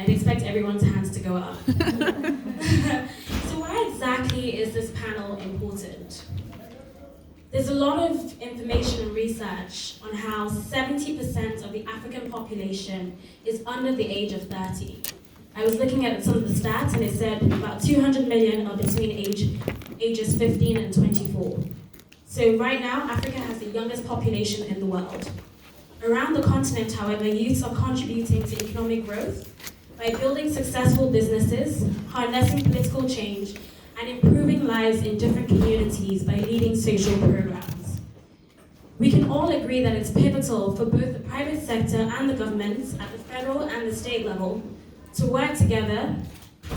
I'd expect everyone's hands to go up. So why exactly is this panel important? There's a lot of information and research on how 70% of the African population is under the age of 30. I was looking at some of the stats and it said about 200 million are between ages 15 and 24. So right now, Africa has the youngest population in the world. Around the continent, however, youths are contributing to economic growth by building successful businesses, harnessing political change, and improving lives in different communities by leading social programs. We can all agree that it's pivotal for both the private sector and the governments at the federal and the state level to work together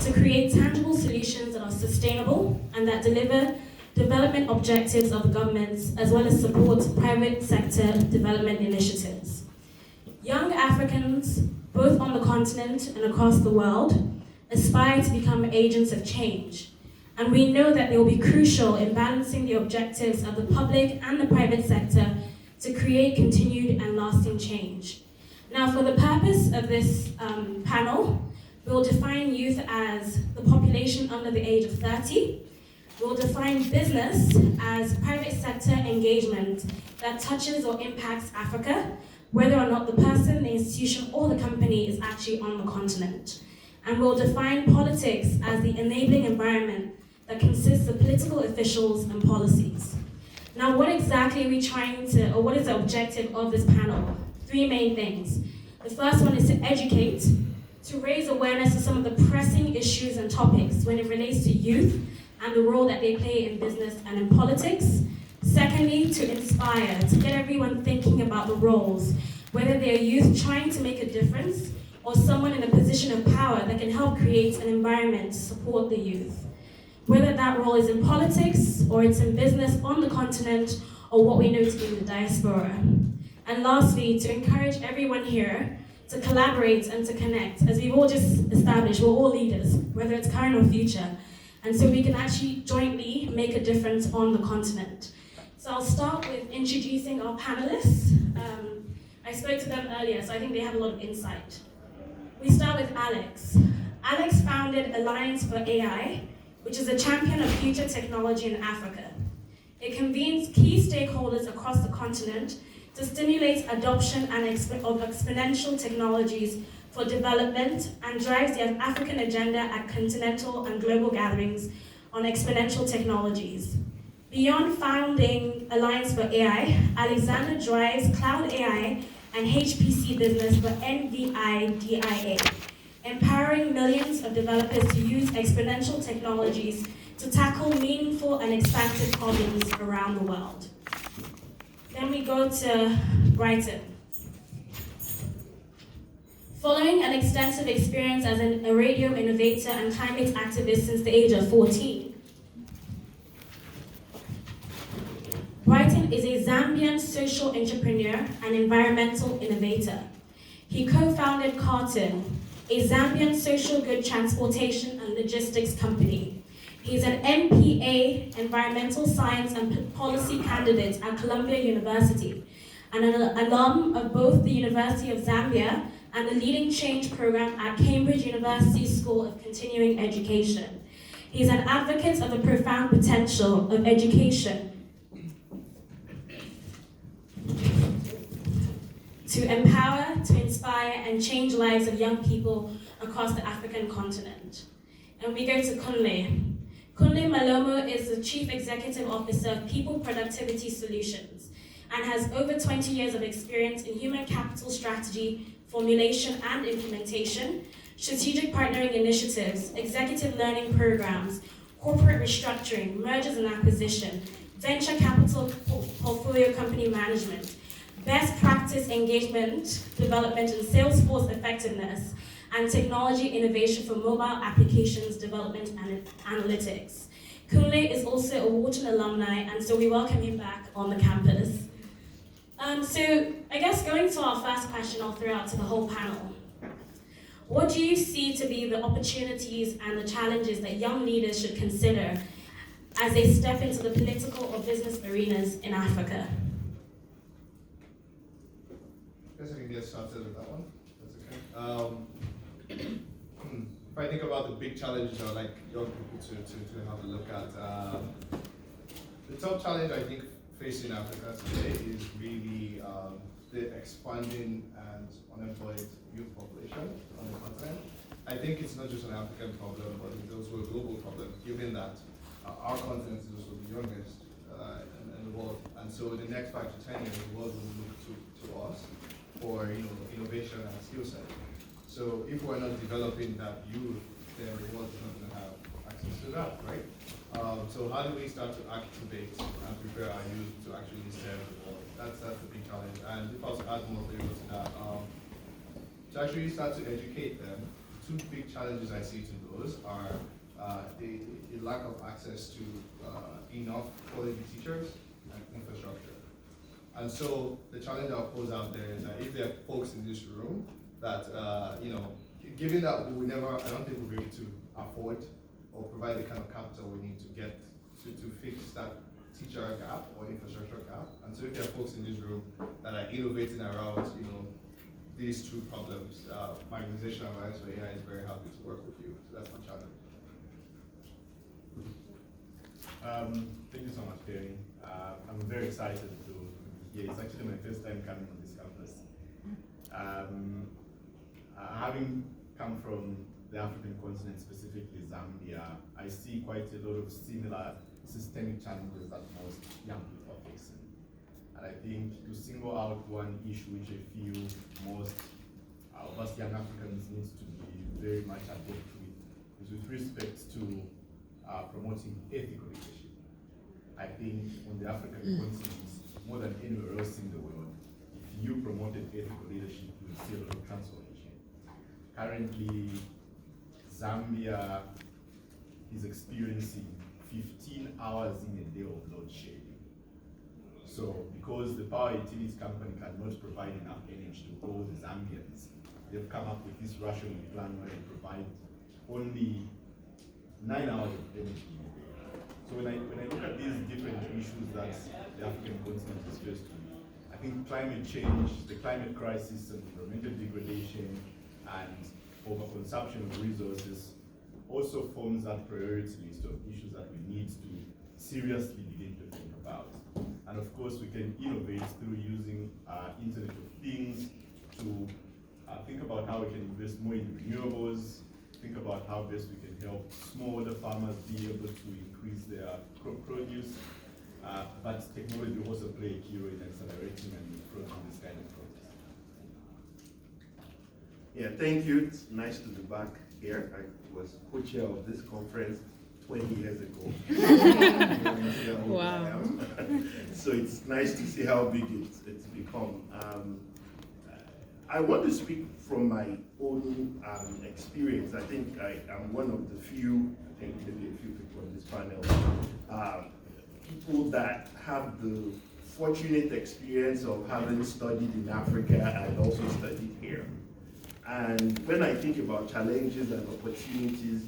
to create tangible solutions that are sustainable and that deliver development objectives of the governments, as well as support private sector development initiatives. Young Africans, both on the continent and across the world, aspire to become agents of change. And we know that they will be crucial in balancing the objectives of the public and the private sector to create continued and lasting change. Now, for the purpose of this panel, we'll define youth as the population under the age of 30. We'll define business as private sector engagement that touches or impacts Africa, whether or not the person, the institution, or the company is actually on the continent. And we'll define politics as the enabling environment that consists of political officials and policies. Now, what exactly are we trying to, or what is the objective of this panel? Three main things. The first one is to educate, to raise awareness of some of the pressing issues and topics when it relates to youth and the role that they play in business and in politics. Secondly, to inspire, to get everyone thinking about the roles, whether they're youth trying to make a difference or someone in a position of power that can help create an environment to support the youth. Whether that role is in politics or it's in business on the continent or what we know to be in the diaspora. And lastly, to encourage everyone here to collaborate and to connect. As we've all just established, we're all leaders, whether it's current or future. And so we can actually jointly make a difference on the continent. So I'll start with introducing our panelists. I spoke to them earlier, so I think they have a lot of insight. We start with Alex. Alex founded Alliance for AI, which is a champion of future technology in Africa. It convenes key stakeholders across the continent to stimulate adoption and of exponential technologies for development and drives the African agenda at continental and global gatherings on exponential technologies. Beyond founding Alliance for AI, Alexander drives cloud AI and HPC business for NVIDIA, empowering millions of developers to use exponential technologies to tackle meaningful and expansive problems around the world. Then we go to BRIGHTON. Following an extensive experience as a radio innovator and climate activist since the age of 14, BRIGHTON is a Zambian social entrepreneur and environmental innovator. He co-founded Carton, a Zambian social good transportation and logistics company. He's an MPA, Environmental Science and Policy candidate at Columbia University, and an alum of both the University of Zambia and the Leading Change program at Cambridge University School of Continuing Education. He's an advocate of the profound potential of education to empower, to inspire, and change lives of young people across the African continent. And we go to Kunle. Kunle Malomo is the Chief Executive Officer of People Productivity Solutions and has over 20 years of experience in human capital strategy, formulation and implementation, strategic partnering initiatives, executive learning programs, corporate restructuring, mergers and acquisition, venture capital portfolio company management, best practice engagement, development and sales force effectiveness, and technology innovation for mobile applications development and analytics. Kunle is also a Wharton alumni, and so we welcome him back on the campus. So I guess going to our first question, I'll throw out to the whole panel. What do you see to be the opportunities and the challenges that young leaders should consider as they step into the political or business arenas in Africa? I guess I can get started with that one. That's okay. if I think about the big challenges I'd like young people to have a look at, the top challenge I think facing Africa today is really the expanding and unemployed youth population on the continent. I think it's not just an African problem, but it's also a global problem, given that our continent is also the youngest in the world. And so in the next 5 to 10 years, the world will look to us for innovation and skill set. So if we're not developing that youth, then the world is not going to have access to that, right? So how do we start to activate and prepare our youth to actually serve the world? That's the big challenge. And if I was to add more flavor to that, to actually start to educate them, two big challenges I see to those are the lack of access to enough quality teachers and infrastructure. And so the challenge I'll pose out there is that if there are folks in this room that, given that I don't think we'll be able to afford or provide the kind of capital we need to get to fix that teacher gap or infrastructure gap. And so if there are folks in this room that are innovating around, these two problems, my organization, Alliance for AI, is very happy to work with you. So that's my challenge. Thank you so much, KEMI. I'm very excited to be here. It's actually my first time coming on this campus. Having come from the African continent, specifically Zambia, I see quite a lot of similar systemic challenges that most young people are facing. And I think to single out one issue which I feel most of us young Africans need to be very much adept with is with respect to promoting ethical leadership. I think on the African continent, more than anywhere else in the world, if you promoted ethical leadership, you will see a lot of transformation. Currently, Zambia is experiencing 15 hours in a day of load shedding. So, because the power utilities company cannot provide enough energy to all the Zambians, they've come up with this rationing plan where they provide only 9 hours of energy in a day. So when I look at these different issues that the African continent is faced with, I think climate change, the climate crisis, and environmental degradation, and overconsumption of resources also forms that priority list of issues that we need to seriously begin to think about. And of course, we can innovate through using Internet of Things to think about how we can invest more in renewables, think about how best we can help smaller farmers be able to increase their crop produce, but technology will also play a key role in accelerating and improving this kind of process. Yeah, thank you. It's nice to be back here. I was co-chair of this conference 20 years ago. Wow. So it's nice to see how big it's become. I want to speak from my own experience. I think I'm one of the few, I think maybe a few people on this panel, people that have the fortunate experience of having studied in Africa and also studied here. And when I think about challenges and opportunities,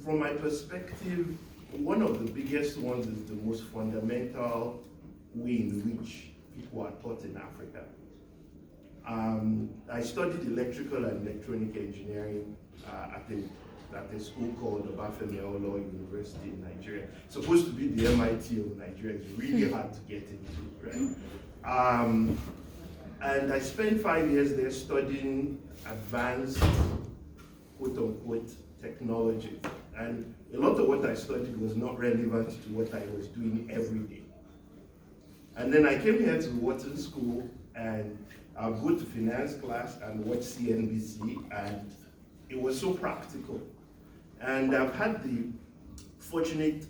from my perspective, one of the biggest ones is the most fundamental way in which people are taught in Africa. I studied electrical and electronic engineering at a school called Obafemi Awolowo University in Nigeria. It's supposed to be the MIT of Nigeria. It's really hard to get into, right? And I spent 5 years there studying advanced, quote-unquote, technology. And a lot of what I studied was not relevant to what I was doing every day. And then I came here to Wharton School, and I'll go to finance class and watch CNBC, and it was so practical. And I've had the fortunate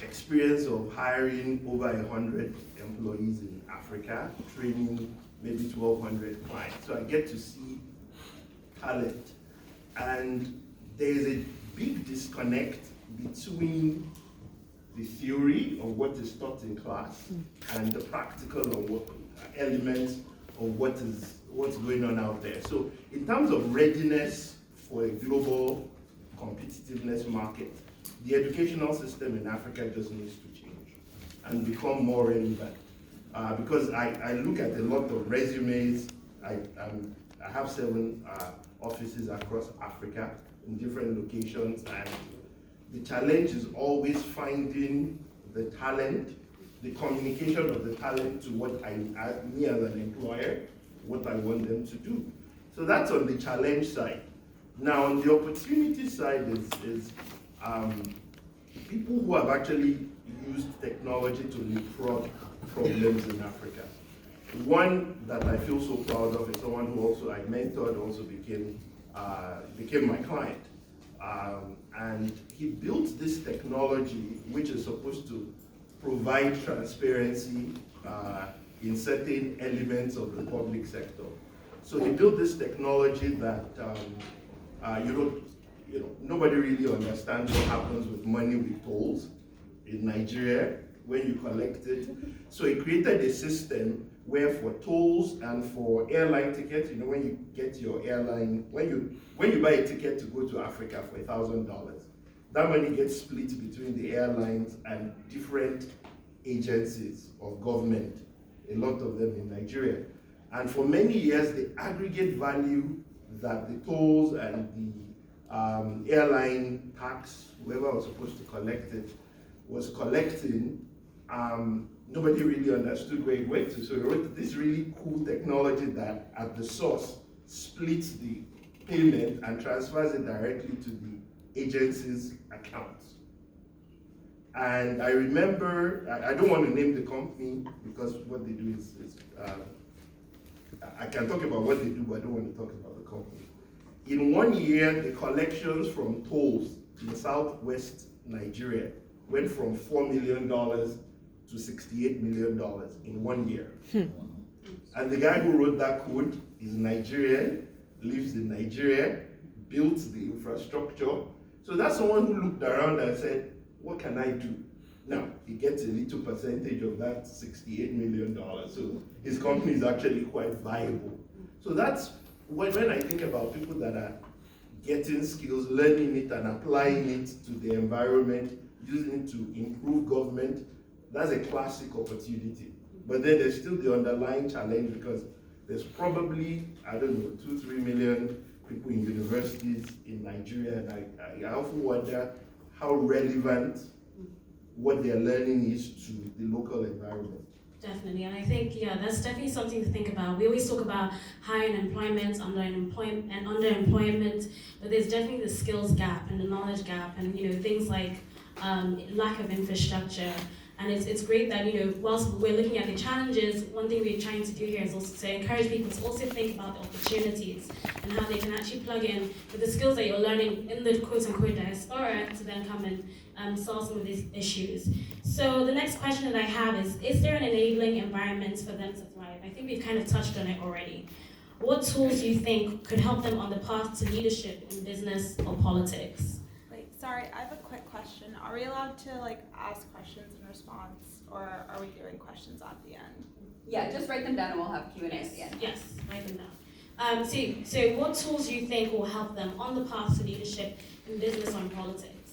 experience of hiring over 100 employees in Africa, training maybe 1,200 clients. So I get to see talent. And there's a big disconnect between the theory of what is taught in class and the practical elements of what's going on out there. So in terms of readiness for a global competitiveness market, the educational system in Africa just needs to change and become more relevant. Because I look at a lot of resumes. I have 7 offices across Africa in different locations, and the challenge is always finding the talent, the communication of the talent to what me as an employer, what I want them to do. So that's on the challenge side. Now on the opportunity side is people who have actually used technology to leapfrog problems in Africa. One that I feel so proud of is someone who also I mentored, also became my client. And he built this technology which is supposed to provide transparency in certain elements of the public sector. So he built this technology that nobody really understands what happens with money with tolls in Nigeria when you collect it. So he created a system where for tolls and for airline tickets, when you get your airline, when you buy a ticket to go to Africa for $1,000, that money gets split between the airlines and different agencies of government, a lot of them in Nigeria. And for many years, the aggregate value that the tolls and the airline tax, whoever was supposed to collect it, was collecting, nobody really understood where it went to. So he wrote this really cool technology that at the source splits the payment and transfers it directly to the agency's accounts. And I remember, I don't want to name the company because what they do is I can talk about what they do, but I don't want to talk about the company. In 1 year, the collections from tolls in southwest Nigeria went from $4 million to $68 million in 1 year. And the guy who wrote that code is Nigerian, lives in Nigeria, built the infrastructure. So that's someone who looked around and said, what can I do? Now, he gets a little percentage of that $68 million. So his company is actually quite viable. So that's when I think about people that are getting skills, learning it and applying it to the environment, using it to improve government, that's a classic opportunity. But then there's still the underlying challenge because there's probably, 2-3 million people in universities in Nigeria, and I often wonder how relevant what they're learning is to the local environment. Definitely, and I think, that's definitely something to think about. We always talk about high unemployment, underemployment, but there's definitely the skills gap and the knowledge gap and, things like lack of infrastructure. And it's great that, whilst we're looking at the challenges, one thing we're trying to do here is also to encourage people to also think about the opportunities and how they can actually plug in with the skills that you're learning in the quote-unquote diaspora to then come and solve some of these issues. So the next question that I have is there an enabling environment for them to thrive? I think we've kind of touched on it already. What tools do you think could help them on the path to leadership in business or politics? Sorry, I have a quick question. Are we allowed to ask questions in response, or are we doing questions at the end? Yeah, just write them down and we'll have Q&A at the end. Yes, write them down. So what tools do you think will help them on the path to leadership in business or in politics?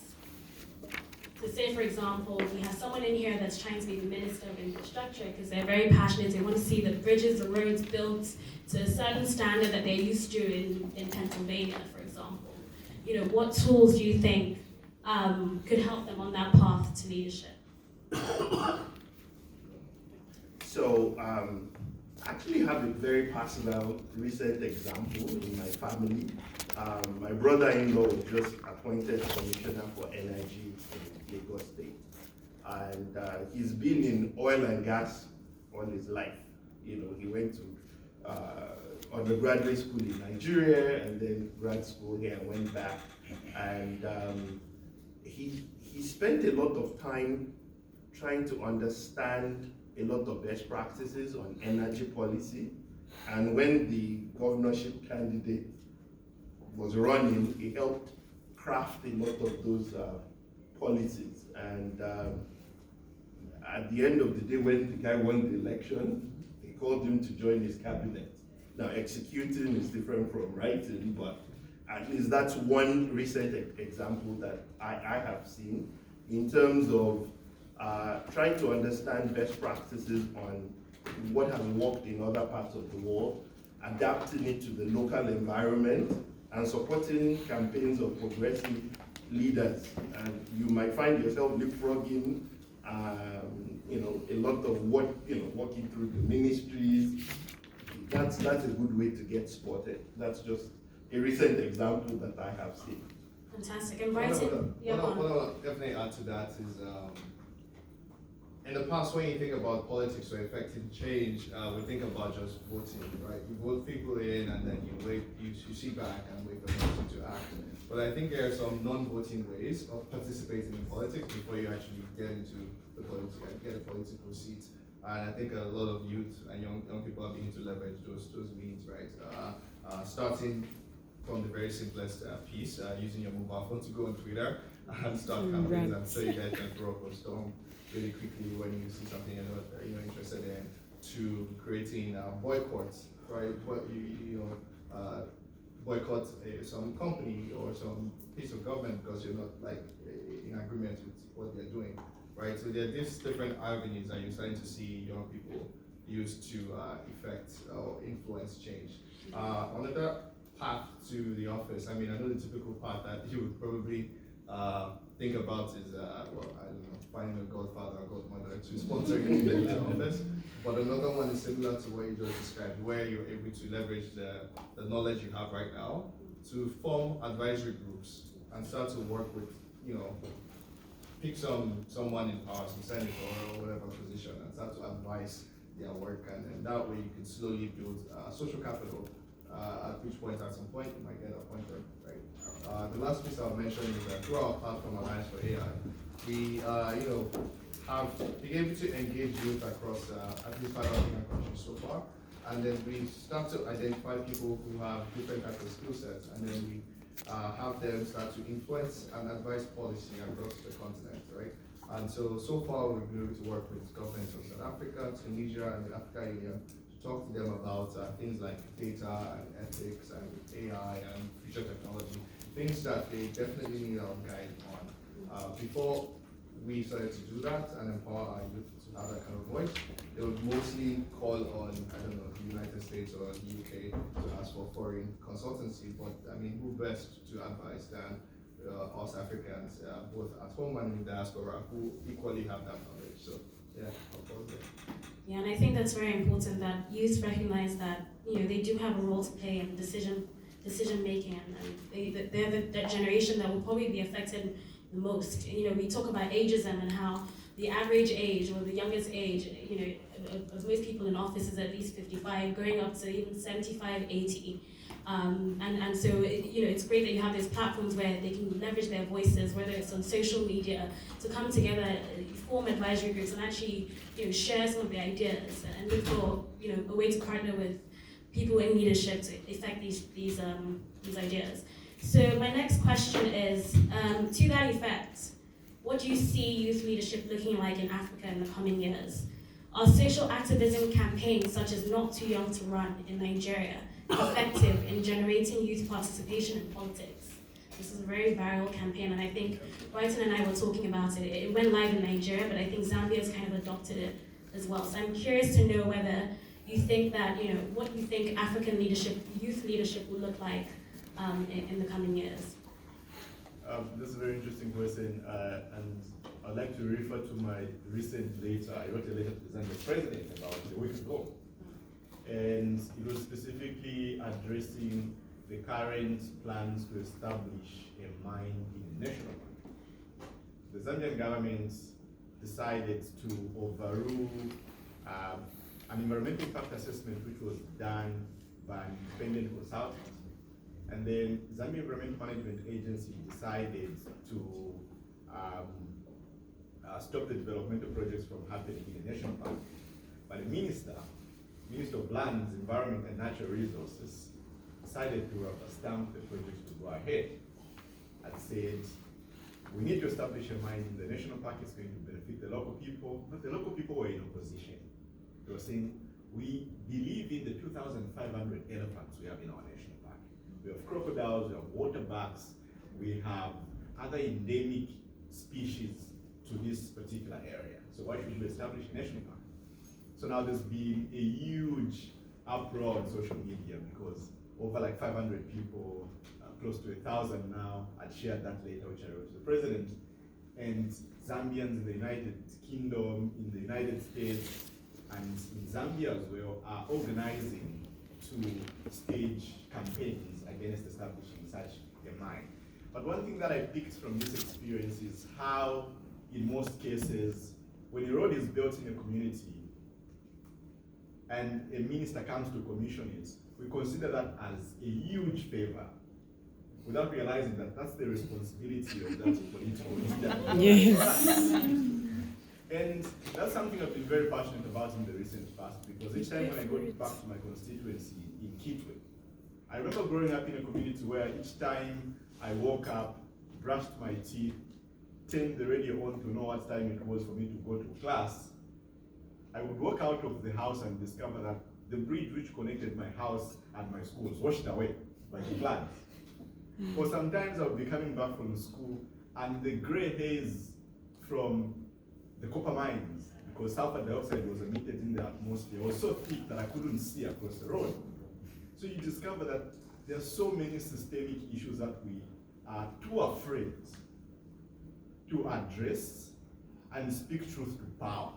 So say, for example, we have someone in here that's trying to be the Minister of Infrastructure because they're very passionate. They want to see the bridges, the roads built to a certain standard that they're used to in Pennsylvania, for example. What tools do you think could help them on that path to leadership? So, I actually have a very personal recent example in my family. My brother-in-law was just appointed Commissioner for Energy in Lagos State. And he's been in oil and gas all his life. He went to undergraduate school in Nigeria and then grad school here and went back. And he spent a lot of time trying to understand a lot of best practices on energy policy. And when the governorship candidate was running, he helped craft a lot of those policies. And at the end of the day, when the guy won the election, he called him to join his cabinet. Now, executing is different from writing, but at least that's one recent example that I have seen in terms of trying to understand best practices on what has worked in other parts of the world, adapting it to the local environment, and supporting campaigns of progressive leaders. And you might find yourself leapfrogging, a lot of work, working through the ministries. That's a good way to get spotted. That's just a recent example that I have seen. Fantastic. And Brighton, What I'll definitely add to that is, in the past, when you think about politics or effective change, we think about just voting, right? You vote people in and then you sit back and wait for them to act. But I think there are some non-voting ways of participating in politics before you actually get into the politics and get a political seat. And I think a lot of youth and young people are beginning to leverage those means, right? Starting from the very simplest piece, using your mobile phone to go on Twitter and start campaigns. I'm sure you guys can throw up a storm really quickly when you see something you're interested in, to creating boycotts, right? Boycott some company or some piece of government because you're not in agreement with what they're doing, right? So there are these different avenues that you're starting to see young people use to effect or influence change. Another path to the office, I mean, I know the typical path that you would probably think about is, finding a godfather or godmother to sponsor you to the office. But another one is similar to what you just described, where you're able to leverage the knowledge you have right now to form advisory groups and start to work with, pick someone in power, some senator or whatever position, and start to advise their work. And then that way you can slowly build social capital, at which point, at some point, you might get appointed, right? The last piece I'll mention is that through our platform Alliance for AI, we, have been able to engage youth across at least 5 African countries so far. And then we start to identify people who have different types of skill sets, and then we have them start to influence and advise policy across the continent, right? And so far we've been able to work with governments of South Africa, Tunisia, and the African Union to talk to them about things like data and ethics and AI and future technology, things that they definitely need our guide on. Before we started to do that and empower our youth to have that kind of voice, they would mostly call on, the United States or the UK to ask for foreign consultancy. But I mean, who best to advise than us Africans, both at home and in diaspora, who equally have that knowledge. So yeah, I'll pause there. Yeah, and I think that's very important that youth recognize that they do have a role to play in decision making, and they're the generation that will probably be affected the most. We talk about ageism and how the average age or the youngest age, of most people in office is at least 55, going up to even 75, 80. And so it's great that you have these platforms where they can leverage their voices, whether it's on social media, to come together, form advisory groups, and actually share some of the ideas and look for a way to partner with people in leadership to effect these ideas. So my next question is, to that effect, what do you see youth leadership looking like in Africa in the coming years? Are social activism campaigns such as Not Too Young to Run in Nigeria effective in generating youth participation in politics? This is a very viral campaign, and I think Brighton and I were talking about it. It went live in Nigeria, but I think Zambia has kind of adopted it as well. So I'm curious to know whether you think that, what you think African leadership, youth leadership will look like in the coming years. This is a very interesting question, and I'd like to refer to my recent letter. I wrote a letter to the Zambian president about a week ago, and it was specifically addressing the current plans to establish a mine in the national park. The Zambian government decided to overrule an environmental impact assessment which was done by an independent consultant. And then Zambia Environmental Management Agency decided to stop the developmental projects from happening in the national park. But the Minister of Lands, Environment and Natural Resources decided to stamp the projects to go ahead and said, we need to establish a mine in the national park. It's going to benefit the local people, but the local people were in opposition. They were saying, we believe in the 2,500 elephants we have in our national park. We have crocodiles, we have waterbacks, we have other endemic species to this particular area. So why should we establish a national park? So now there's been a huge uproar on social media because over like 500 people close to 1,000 now. I shared that later, which I wrote to the president. And Zambians in the United Kingdom, in the United States, and in Zambia as well, are organizing to stage campaigns against establishing such a mine. But one thing that I picked from this experience is how, in most cases, when a road is built in a community and a minister comes to commission it, we consider that as a huge favor, without realizing that that's the responsibility of that political leader. Yes. And that's something I've been very passionate about in the recent past, because each time when I go back to my constituency in Kitwe, I remember growing up in a community where each time I woke up, brushed my teeth, turned the radio on to know what time it was for me to go to class, I would walk out of the house and discover that the bridge which connected my house and my school was washed away by the floods. Or sometimes I would be coming back from school and the gray haze from the copper mines, because sulfur dioxide was emitted in the atmosphere, was so thick that I couldn't see across the road. So you discover that there are so many systemic issues that we are too afraid to address and speak truth to power.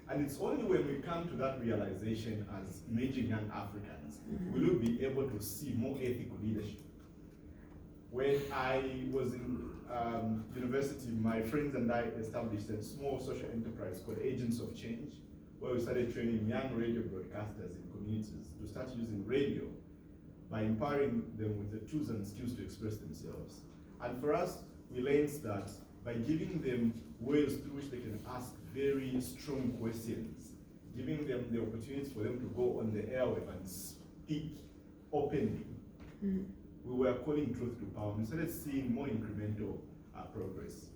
And it's only when we come to that realization as emerging young Africans, will we be able to see more ethical leadership. When I was in university, my friends and I established a small social enterprise called Agents of Change, where we started training young radio broadcasters in communities to start using radio by empowering them with the tools and skills to express themselves. And for us, we learned that by giving them ways through which they can ask very strong questions, giving them the opportunity for them to go on the airwave and speak openly, we were calling truth to power. We started seeing more incremental progress.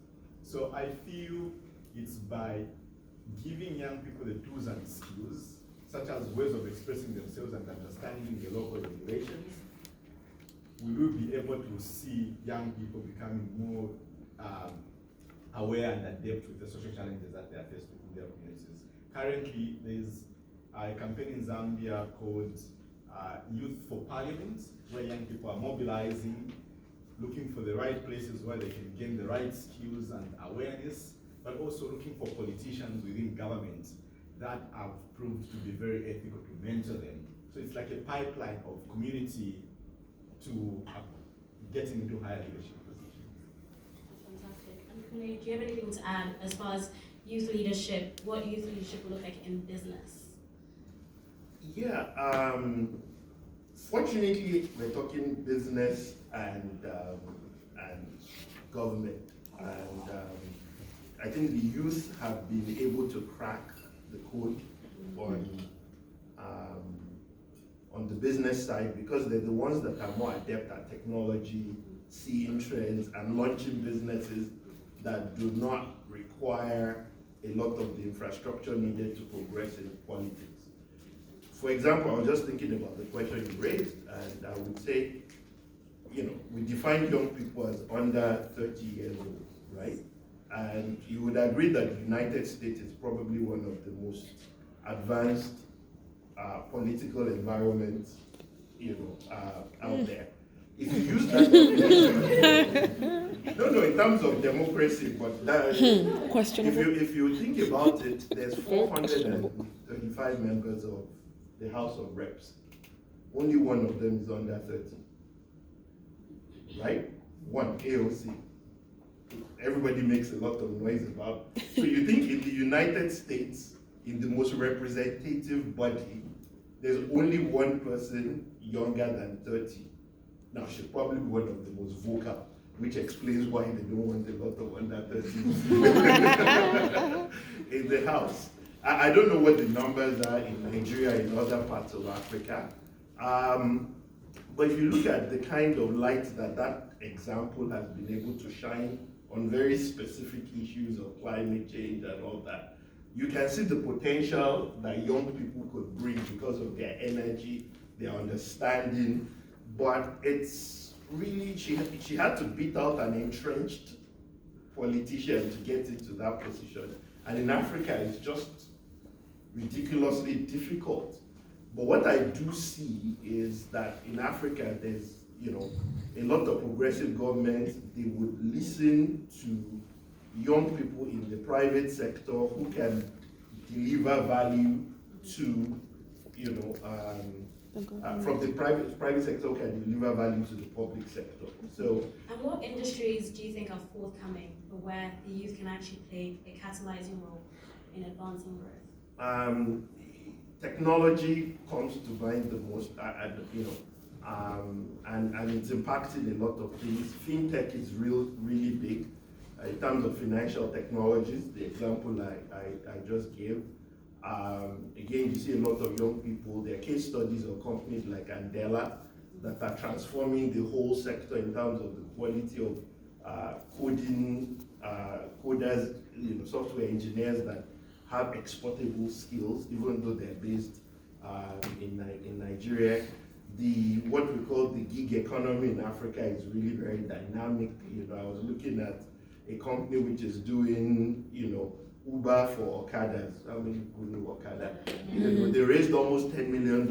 So I feel it's by giving young people the tools and skills, such as ways of expressing themselves and understanding the local regulations, we will be able to see young people becoming more aware and adept with the social challenges that they are faced with in their communities. Currently, there's a campaign in Zambia called Youth for Parliament, where young people are mobilizing, looking for the right places where they can gain the right skills and awareness, but also looking for politicians within government that have proved to be very ethical to mentor them. So it's like a pipeline of community to getting into higher leadership positions. Fantastic. And Kune, do you have anything to add as far as youth leadership, what youth leadership will look like in business? Yeah, fortunately, we're talking business and government, and I think the youth have been able to crack the code on the business side, because they're the ones that are more adept at technology, seeing trends, and launching businesses that do not require a lot of the infrastructure needed to progress in politics. For example, I was just thinking about the question you raised, and I would say, you know, we define young people as under 30 years old, right? And you would agree that the United States is probably one of the most advanced political environments, you know, out there. If you use that definition, no, in terms of democracy, but that, if you think about it, there's 435 members of the House of Reps. Only one of them is under 30, right? One, AOC. Everybody makes a lot of noise about. So you think in the United States, in the most representative body, there's only one person younger than 30. Now, she's probably one of the most vocal, which explains why they don't want a lot of under 30 in the House. I don't know what the numbers are in Nigeria, in other parts of Africa. But if you look at the kind of light that example has been able to shine on very specific issues of climate change and all that, you can see the potential that young people could bring because of their energy, their understanding. But it's really, she had to beat out an entrenched politician to get into that position. And in Africa, it's just ridiculously difficult. But what I do see is that in Africa, there's you know, a lot of progressive governments, they would listen to young people in the private sector who can deliver value to, you know, from the private sector who can deliver value to the public sector. So, and what industries do you think are forthcoming where the youth can actually play a catalyzing role in advancing growth? Technology comes to mind the most, you know, and it's impacted a lot of things. Fintech is really big in terms of financial technologies. The example I just gave. Again, you see a lot of young people. There are case studies of companies like Andela that are transforming the whole sector in terms of the quality of coding, coders, you know, software engineers that have exportable skills, even though they're based in Nigeria. What we call the gig economy in Africa is really very dynamic. You know, I was looking at a company which is doing, you know, Uber for Okadas. How many people know Okada? You know, they raised almost $10 million,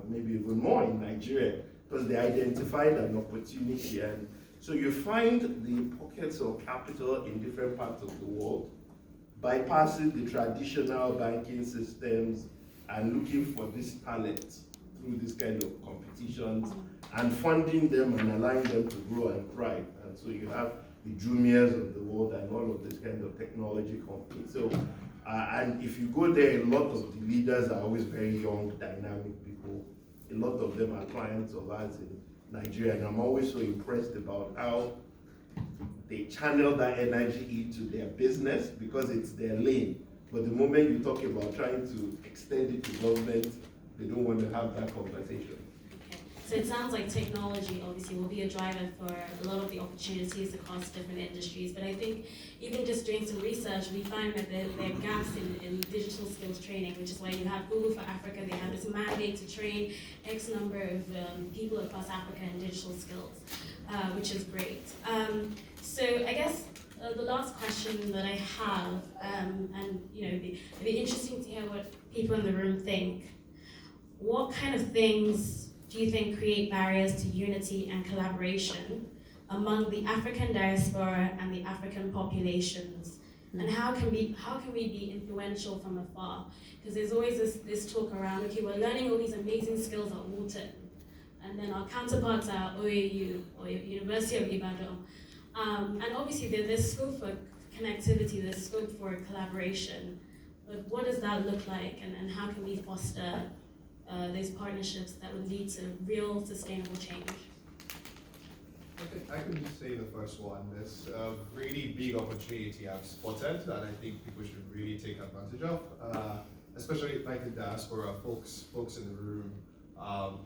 maybe even more in Nigeria, because they identified an opportunity. And so you find the pockets of capital in different parts of the world, bypassing the traditional banking systems and looking for this talent through this kind of competitions and funding them and allowing them to grow and thrive. And so you have the Jumias of the world and all of this kind of technology companies. So, and if you go there, a lot of the leaders are always very young, dynamic people. A lot of them are clients of ours in Nigeria, and I'm always so impressed about how they channel that energy into their business because it's their lane. But the moment you talk about trying to extend it to government, they don't want to have that conversation. So it sounds like technology obviously will be a driver for a lot of the opportunities across different industries, but I think even just doing some research, we find that there are gaps in digital skills training, which is why you have Google for Africa. They have this mandate to train X number of people across Africa in digital skills, which is great. So I guess the last question that I have, and you know, it'd be interesting to hear what people in the room think. What kind of things do you think create barriers to unity and collaboration among the African diaspora and the African populations? And how can we be influential from afar? Because there's always this talk around, okay, we're learning all these amazing skills at Wharton, and then our counterparts are OAU or University of Ibadan. And obviously there's scope for connectivity, there's scope for collaboration, but what does that look like, and how can we foster those partnerships that would lead to real sustainable change? I can just say the first one. There's a really big opportunity I've spotted that I think people should really take advantage of, especially like the diaspora folks in the room.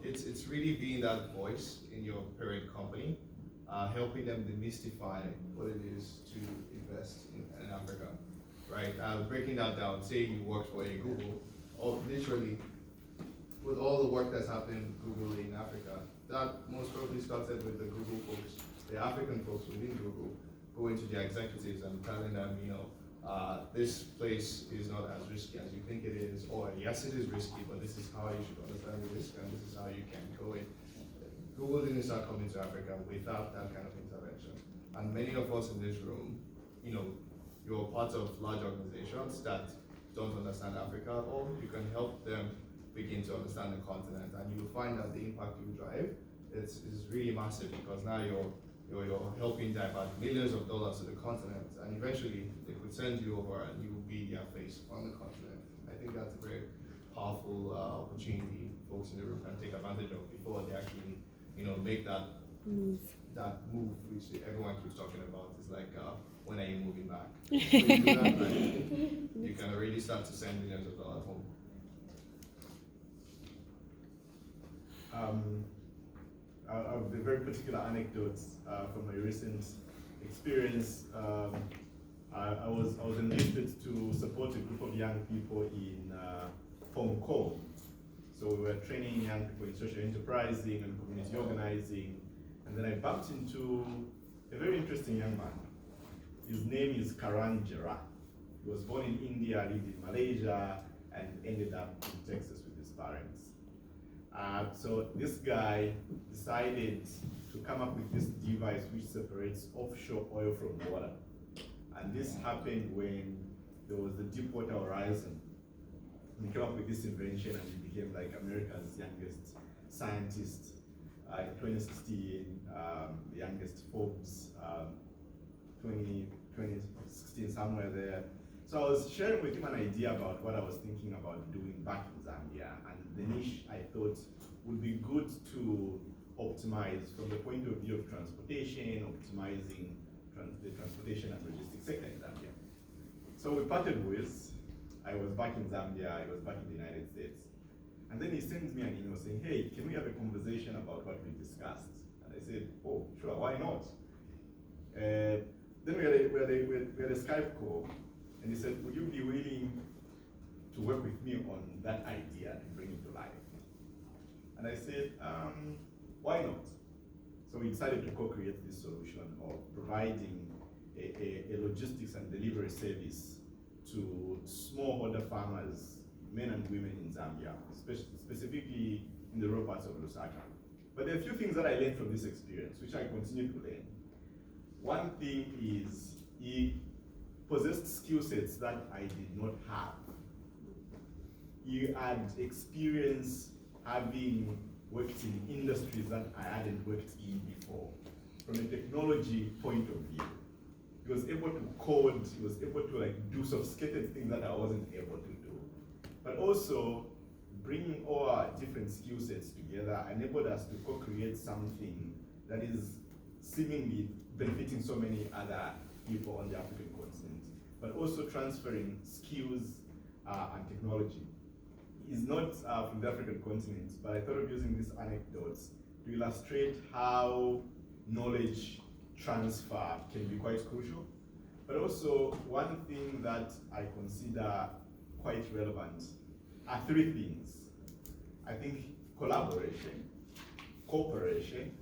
It's really being that voice in your parent company, helping them demystify what it is to invest in Africa, right? Breaking that down, say you work for a Google, or literally with all the work that's happening with Google in Africa, that most probably started with the Google folks, the African folks within Google, going to the executives and telling them, you know, this place is not as risky as you think it is, or yes, it is risky, but this is how you should understand the risk and this is how you can go in. Google didn't start coming to Africa without that kind of intervention. And many of us in this room, you know, you're part of large organizations that don't understand Africa at all. You can help them begin to understand the continent, and you'll find that the impact you drive is really massive, because now you're helping divert millions of dollars to the continent, and eventually they could send you over and you will be their face on the continent. I think that's a very powerful opportunity folks in the room can take advantage of before they actually, you know, make that move, which everyone keeps talking about. Is like, when are you moving back? So you do that, right, you can already start to send millions of dollars home. I have a very particular anecdotes from my recent experience. I was enlisted to support a group of young people in Hong Kong. So we were training young people in social enterprising and community organizing, and then I bumped into a very interesting young man. His name is Karan Jera. He was born in India, lived in Malaysia, and ended up in Texas with his parents. So this guy decided to come up with this device which separates offshore oil from water. And this happened when there was the Deepwater Horizon. He came up with this invention and he became like America's youngest scientist. In 2016, the youngest Forbes, 2016, somewhere there. So I was sharing with him an idea about what I was thinking about doing back in Zambia, and the niche I thought would be good to optimize from the point of view of transportation, optimizing the transportation and logistics sector in Zambia. So we parted ways. I was back in Zambia, I was back in the United States. And then he sends me an email saying, hey, can we have a conversation about what we discussed? And I said, oh, sure, why not? Then we had a Skype call, and he said, would you be willing to work with me on that idea and bring it to life? And I said, why not? So we decided to co-create this solution of providing a logistics and delivery service to smallholder farmers, men and women in Zambia, specifically in the rural parts of Lusaka. But there are a few things that I learned from this experience, which I continue to learn. One thing is he possessed skill sets that I did not have. He had experience having worked in industries that I hadn't worked in before. From a technology point of view, he was able to code, he was able to do sophisticated things that I wasn't able to do. But also, bringing all our different skill sets together enabled us to co-create something that is seemingly benefiting so many other people on the African continent, but also transferring skills and technology. He's not from the African continent, but I thought of using these anecdotes to illustrate how knowledge transfer can be quite crucial. But also, one thing that I consider quite relevant are three things. I think collaboration, cooperation,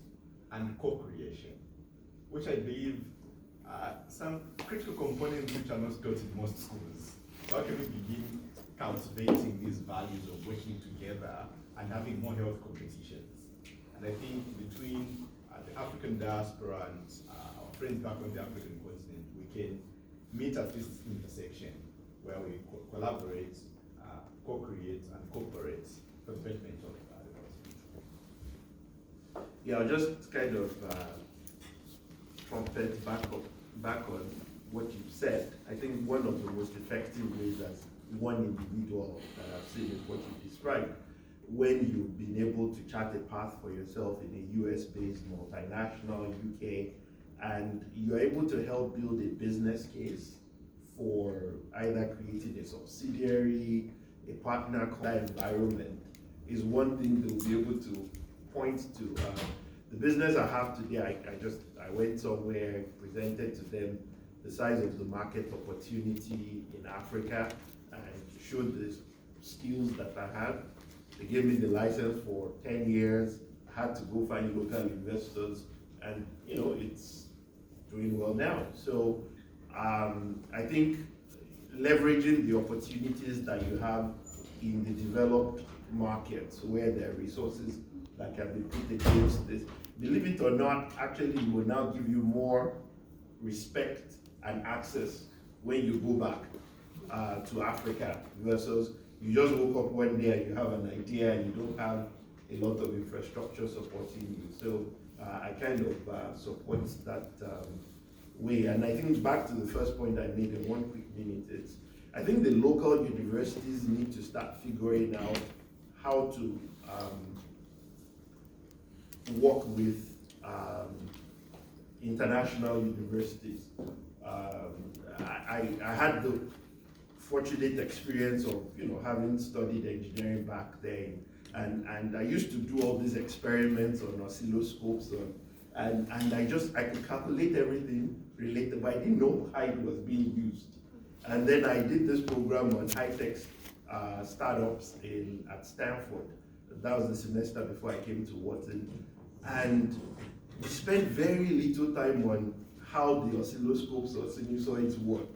and co-creation, which I believe are some critical components which are not taught in most schools. So how can we begin cultivating these values of working together and having more health competitions? And I think between the African diaspora and our friends back on the African continent, we can meet at this intersection where we collaborate, co-create, and cooperate for the betterment of the continent. Yeah, I'll just kind of trumpet back on what you've said. I think one of the most effective ways as one individual that I've seen is what you described. When you've been able to chart a path for yourself in a US-based multinational, UK, and you're able to help build a business case for either creating a subsidiary, a partner environment, is one thing they'll be able to point to. The business I have today, I went somewhere, presented to them the size of the market opportunity in Africa, and showed the skills that I had. They gave me the license for 10 years. I had to go find local investors, and it's doing well now. So I think leveraging the opportunities that you have in the developed markets where there are resources that can be put against this, believe it or not, actually will now give you more respect and access when you go back to Africa versus you just woke up one day and you have an idea and you don't have a lot of infrastructure supporting you. So I kind of support that way. And I think back to the first point I made in 1 quick minute, is I think the local universities need to start figuring out how to work with international universities. I had the fortunate experience of having studied engineering back then, and I used to do all these experiments on oscilloscopes, and I could calculate everything related, but I didn't know how it was being used. And then I did this program on high-tech startups at Stanford. That was the semester before I came to Wharton, and we spent very little time on how the oscilloscopes or sinusoids work.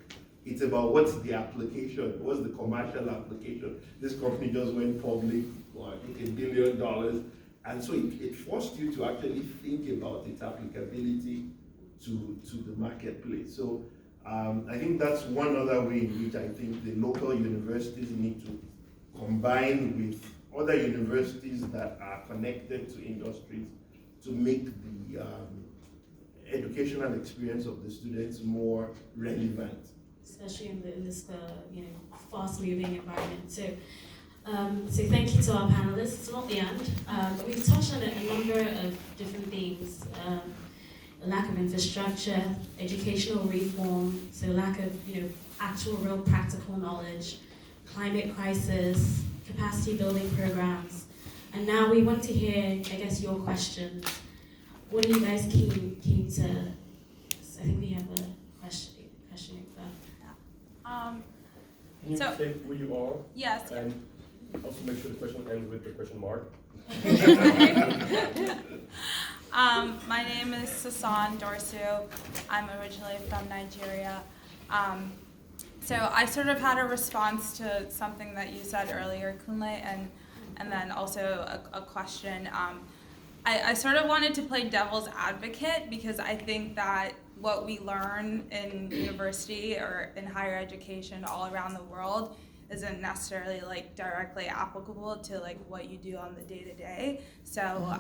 It's about what's the application, what's the commercial application. This company just went public for I think $1 billion, and so it forced you to actually think about its applicability to the marketplace. So I think that's one other way in which I think the local universities need to combine with other universities that are connected to industries to make the educational experience of the students more relevant. Especially in this fast-moving environment. So thank you to our panelists. It's not the end, but we've touched on a number of different themes. A lack of infrastructure, educational reform, so lack of actual real practical knowledge, climate crisis, capacity building programs, and now we want to hear, I guess, your questions. What are you guys keen to? I think we have a question there. Can you say who you are? Yes. And also make sure the question ends with the question mark. My name is Sasan Dorsu. I'm originally from Nigeria. So I sort of had a response to something that you said earlier, Kunle, and then also a question. I sort of wanted to play devil's advocate because I think that what we learn in university or in higher education all around the world isn't necessarily like directly applicable to like what you do on the day-to-day. So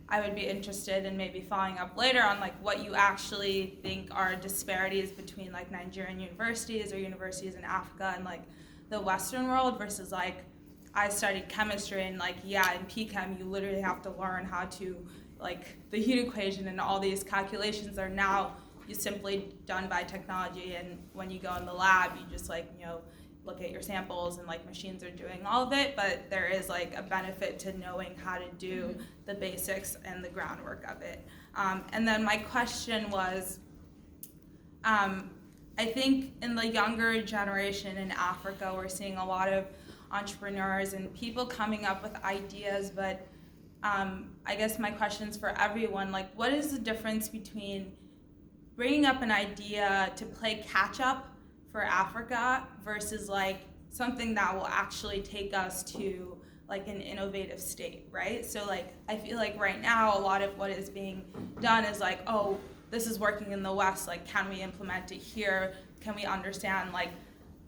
I would be interested in maybe following up later on like what you actually think are disparities between like Nigerian universities or universities in Africa and like the Western world versus like I studied chemistry and like in PChem you literally have to learn how to like the heat equation and all these calculations are now simply done by technology, and when you go in the lab you just like look at your samples and like machines are doing all of it, but there is like a benefit to knowing how to do the basics and the groundwork of it. And then my question was, I think in the younger generation in Africa we're seeing a lot of entrepreneurs and people coming up with ideas, but I guess my question's for everyone, like what is the difference between bringing up an idea to play catch up for Africa versus like something that will actually take us to like an innovative state, right? So like I feel like right now a lot of what is being done is like, oh, this is working in the West, like can we implement it here? Can we understand like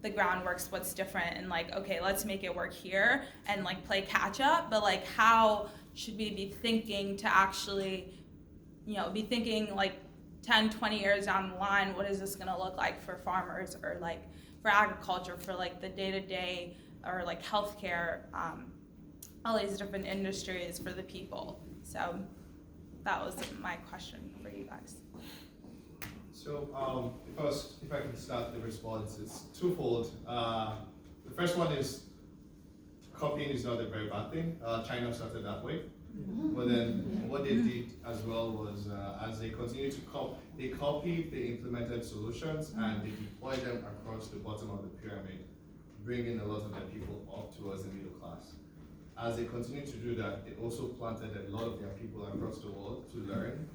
the groundwork's what's different and like, okay, let's make it work here and like play catch up, but like how should we be thinking to actually, be thinking like 10, 20 years down the line, what is this gonna look like for farmers or like for agriculture, for like the day-to-day or like healthcare, all these different industries for the people. So that was my question for you guys. So if I can start the response, it's twofold. The first one is copying is not a very bad thing. China started that way. But then what they did as well was, as they continued to they copied the implemented solutions and they deployed them across the bottom of the pyramid, bringing a lot of their people up towards the middle class. As they continued to do that, they also planted a lot of their people across the world to learn,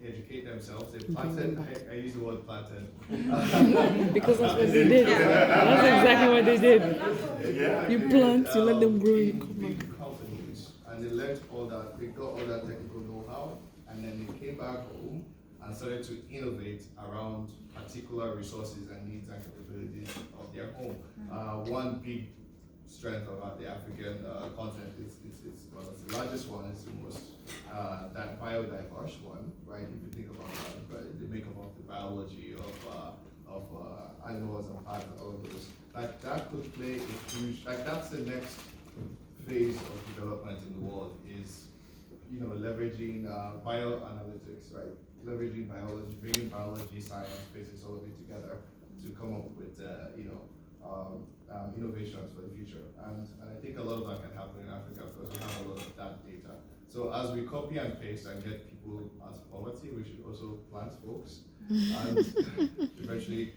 educate themselves. They planted, I use the word planted. Because that's what they did. That's exactly what they did. You plant, you let them grow, you come back. And they learned all that, they got all that technical know-how, and then they came back home and started to innovate around particular resources and needs and capabilities of their home. One big strength of the African continent is the largest one, is the most that biodiverse one, right? If you think about that, right? The makeup of the biology of animals and plants and all of those, like that could play a huge, like that's the next phase of development in the world is, leveraging bioanalytics, right? Leveraging biology, bringing biology, science, physics, all of it together to come up with, innovations for the future. And I think a lot of that can happen in Africa because we have a lot of that data. So as we copy and paste and get people out of poverty, we should also plant folks and eventually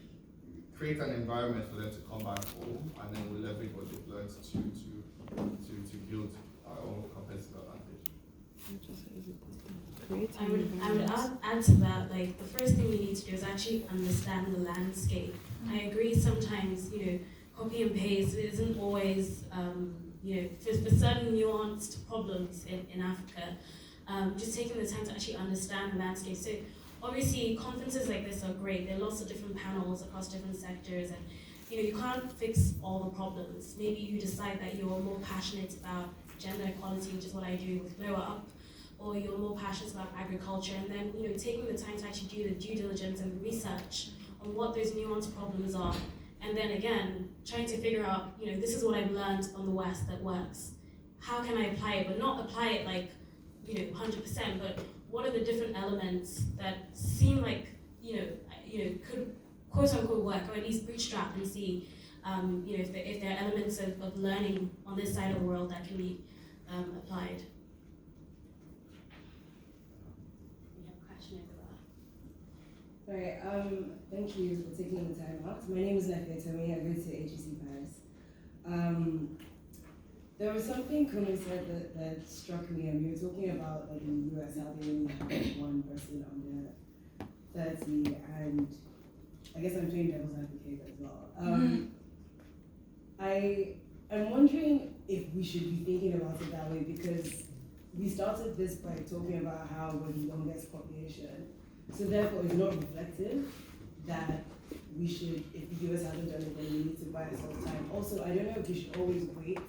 create an environment for them to come back home, and then we leverage what they've learned to build our own competitive advantage. I would add to that, like the first thing we need to do is actually understand the landscape I agree sometimes, copy and paste isn't always, for certain nuanced problems in Africa, just taking the time to actually understand the landscape. So obviously conferences like this are great. There are lots of different panels across different sectors, and you can't fix all the problems. Maybe you decide that you're more passionate about gender equality, which is what I do with Glow Up, or you're more passionate about agriculture, and then taking the time to actually do the due diligence and the research on what those nuanced problems are, and then again trying to figure out, this is what I've learned on the West that works. How can I apply it, but not apply it like 100%, but what are the different elements that seem like could quote unquote work, or at least bootstrap and see if there are elements of learning on this side of the world that can be applied. We have a question over there. Sorry, thank you for taking the time out. My name is Innovator. I go to HEC Paris. There was something Kuno said that struck me, and we were talking about like in the US how they only have one person under 30, and I guess I'm playing devil's advocate as well. I'm wondering if we should be thinking about it that way, because we started this by talking about how we're the youngest population, so therefore it's not reflective that we should, if the US hasn't done it, then we need to buy ourselves time. Also, I don't know if we should always wait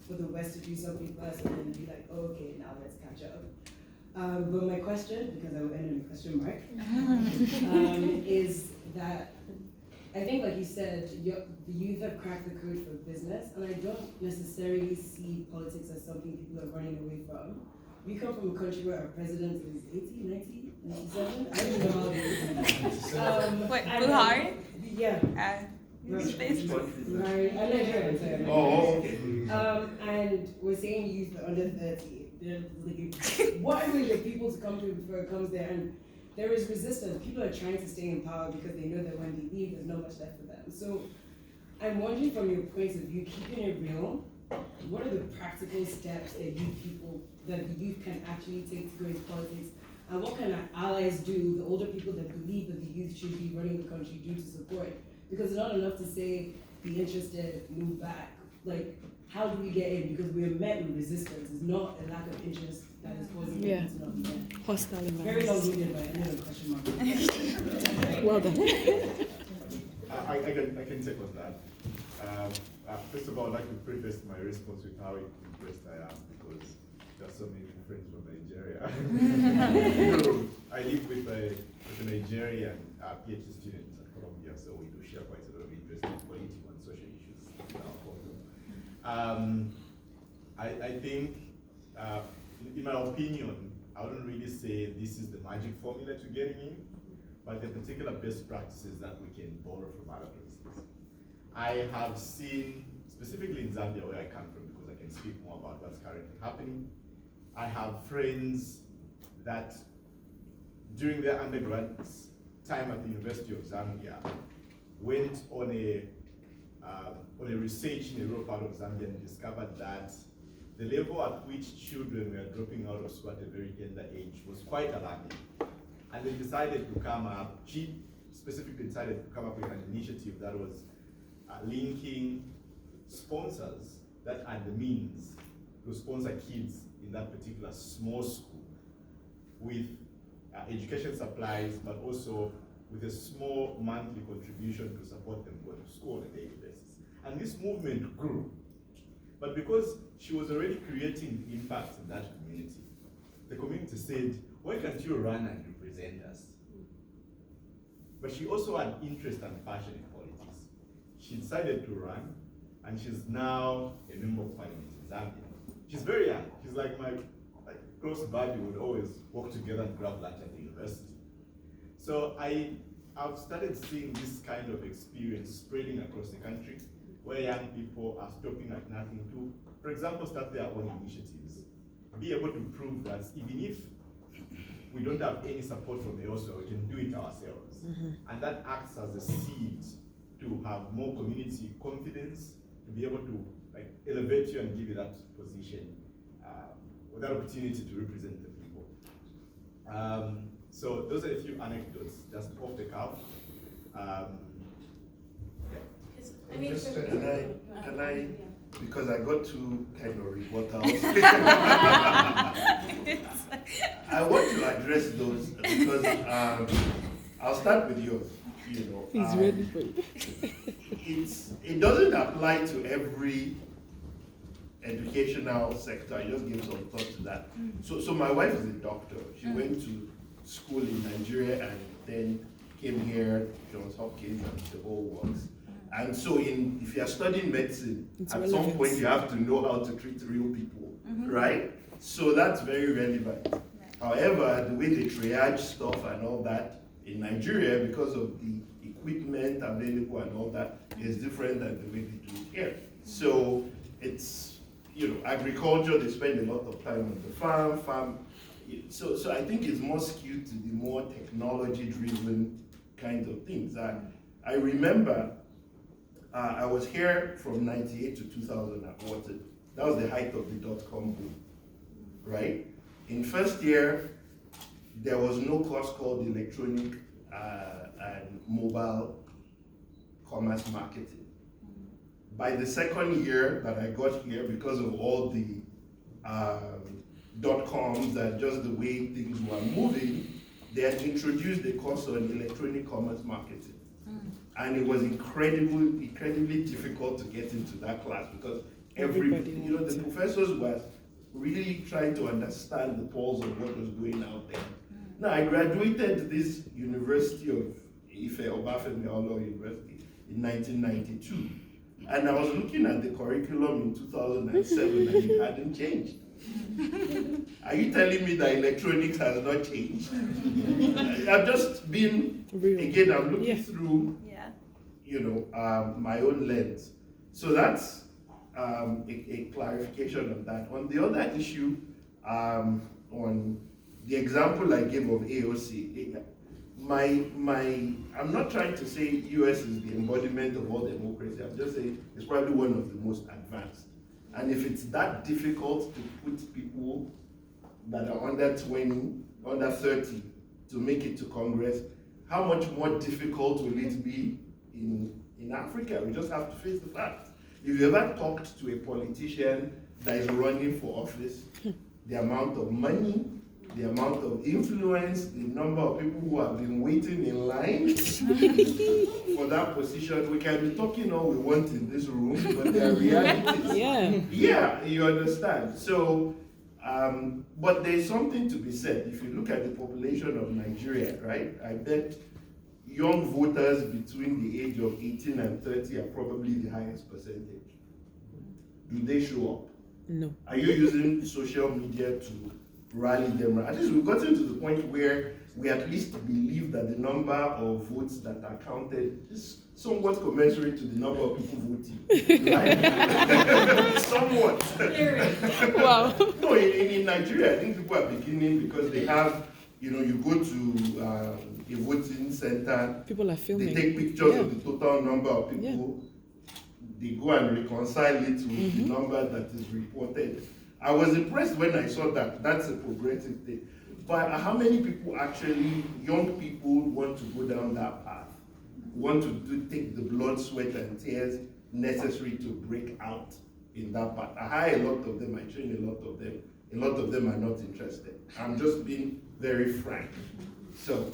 for the West to do something first and then be like, oh, okay, now let's catch up. But my question, because I will end on a question mark, is that I think, like you said, the youth have cracked the code for business, and I don't necessarily see politics as something people are running away from. We come from a country where our president is 80, 90, 97? I don't know how old he is. Wait, Buhari? Yeah. Buhari. I'm Nigerian, so Oh, okay. and we're saying youth are under 30. What are the people to come to before it comes there? And there is resistance. People are trying to stay in power because they know that when they leave, there's not much left for them. So I'm wondering, from your point of view, keeping it real, what are the practical steps that the youth can actually take to go into politics? And what can our allies do, the older people that believe that the youth should be running the country, do to support? Because it's not enough to say, be interested, move back. Like, how do we get in? Because we are met with resistance. It's not a lack of interest that is causing people to not be there. Hostile environment. Very long-winded, but another question mark. Well done. I can take on that. First of all, I'd like to preface my response with how impressed I am, because there are so many friends from Nigeria. I live with a Nigerian PhD student at Columbia, so we do share quite a lot of interest in political and social issues in our program. I think, in my opinion, I wouldn't really say this is the magic formula to getting in, but the particular best practices that we can borrow from other places. I have seen, specifically in Zambia, where I come from, because I can speak more about what's currently happening. I have friends that, during their undergrad time at the University of Zambia, went on a research in a rural part of Zambia and discovered that the level at which children were dropping out of school at a very tender age was quite alarming. And they decided to come up, she specifically decided to come up with an initiative that was linking sponsors that had the means to sponsor kids in that particular small school with education supplies, but also with a small monthly contribution to support them going to school on a daily basis. And this movement grew. But because she was already creating impact in that community, the community said, why can't you run and represent us? But she also had interest and passion in politics. She decided to run, and she's now a member of parliament in Zambia. She's very young. She's like my close buddy. We would always walk together and grab lunch at the university. So I've started seeing this kind of experience spreading across the country, where young people are stopping at nothing to, for example, start their own initiatives. Be able to prove that even if we don't have any support from elsewhere, we can do it ourselves. And that acts as a seed to have more community confidence, to be able to elevate you and give you that position, or that opportunity to represent the people. So those are a few anecdotes just off the cuff. I mean, Just Can I, because I got two kind of rebuttals. I want to address those because I'll start with yours. You know, He's ready for it. it doesn't apply to every educational sector. I just gave some thought to that. So my wife is a doctor. She went to school in Nigeria and then came here, Johns Hopkins and the whole works. And so if you're studying medicine, It's at relevant. some point you have to know how to treat real people, right? So that's very relevant. However, the way they triage stuff and all that in Nigeria, because of the equipment available and all that, is different than the way they do it here. So it's, you know, agriculture, they spend a lot of time on the farm. So I think it's more skewed to the more technology-driven kind of things. I remember I was here from 98 to 2000. That was the height of the dot-com boom, right? In first year, there was no course called electronic and mobile commerce marketing. By the second year that I got here, because of all the dot-coms and just the way things were moving, they had introduced a course on electronic commerce marketing. And it was incredibly difficult to get into that class because the professors were really trying to understand the pulse of what was going out there. Now, I graduated this University of Ife, Obafemi Awolowo University, in 1992. And I was looking at the curriculum in 2007 and it hadn't changed. Are you telling me that electronics has not changed? I've just been, again, I'm looking through, you know, my own lens. So that's a clarification of that. On the other issue, on the example I gave of AOC, I'm not trying to say US is the embodiment of all democracy. I'm just saying it's probably one of the most advanced. And if it's that difficult to put people that are under 20, under 30 to make it to Congress, how much more difficult will it be in Africa? We just have to face the facts. If you ever talked to a politician that is running for office, the amount of money, the amount of influence, the number of people who have been waiting in line for that position, we can be talking all we want in this room, but there are realities. Yeah, you understand. So, but there's something to be said. If you look at the population of Nigeria, right, I bet young voters between the age of 18 and 30 are probably the highest percentage. Do they show up? No. Are you using social media to rally them? At least we've gotten to the point where we at least believe that the number of votes that are counted is somewhat commensurate to the number of people voting. Right? Somewhat. Wow. No, in Nigeria, I think people are beginning because they have, you know, you go to a voting center, people are filming. they take pictures of the total number of people, they go and reconcile it with the number that is reported. I was impressed when I saw that. That's a progressive thing. But how many people actually, young people, want to go down that path? Want to take the blood, sweat, and tears necessary to break out in that path? I hire a lot of them, I train a lot of them. A lot of them are not interested. I'm just being very frank. So,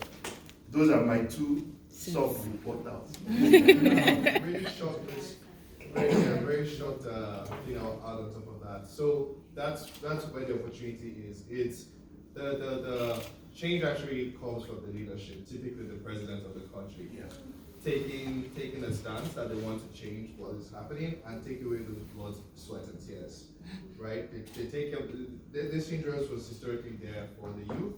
those are my two sub-reporters. Really short, very short, you know, out on top of that. So that's where the opportunity is. It's the change actually comes from the leadership, typically the president of the country, taking a stance that they want to change what is happening and take away the blood, sweat, and tears. Right? They take up this hindrance was historically there for the youth,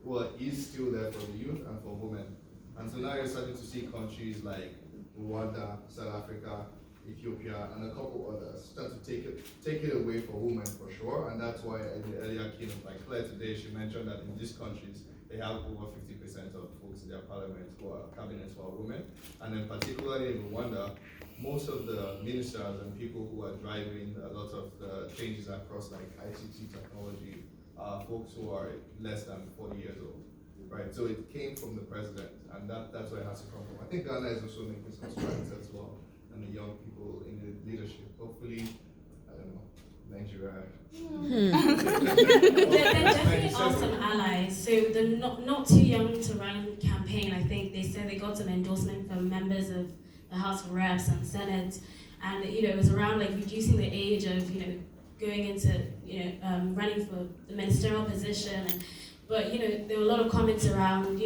well, is still there for the youth and for women. And so now you're starting to see countries like Rwanda, South Africa, Ethiopia, and a couple others start to take it away for women for sure. And that's why in the earlier keynote by Claire today, she mentioned that in these countries, they have over 50% of folks in their parliament who are cabinets who are women. And then particularly in Rwanda, most of the ministers and people who are driving a lot of the changes across like ICT technology are folks who are less than 40 years old, right? So it came from the president, and that's where it has to come from. I think Ghana is also making some strides as well in and the young people in the leadership. Hopefully, I don't know, Nigeria. There definitely are some allies. So the not too young to run campaign, I think they said they got some endorsement from members of the House of Reps and Senate, and it was around like reducing the age of going into running for the ministerial position. But there were a lot of comments around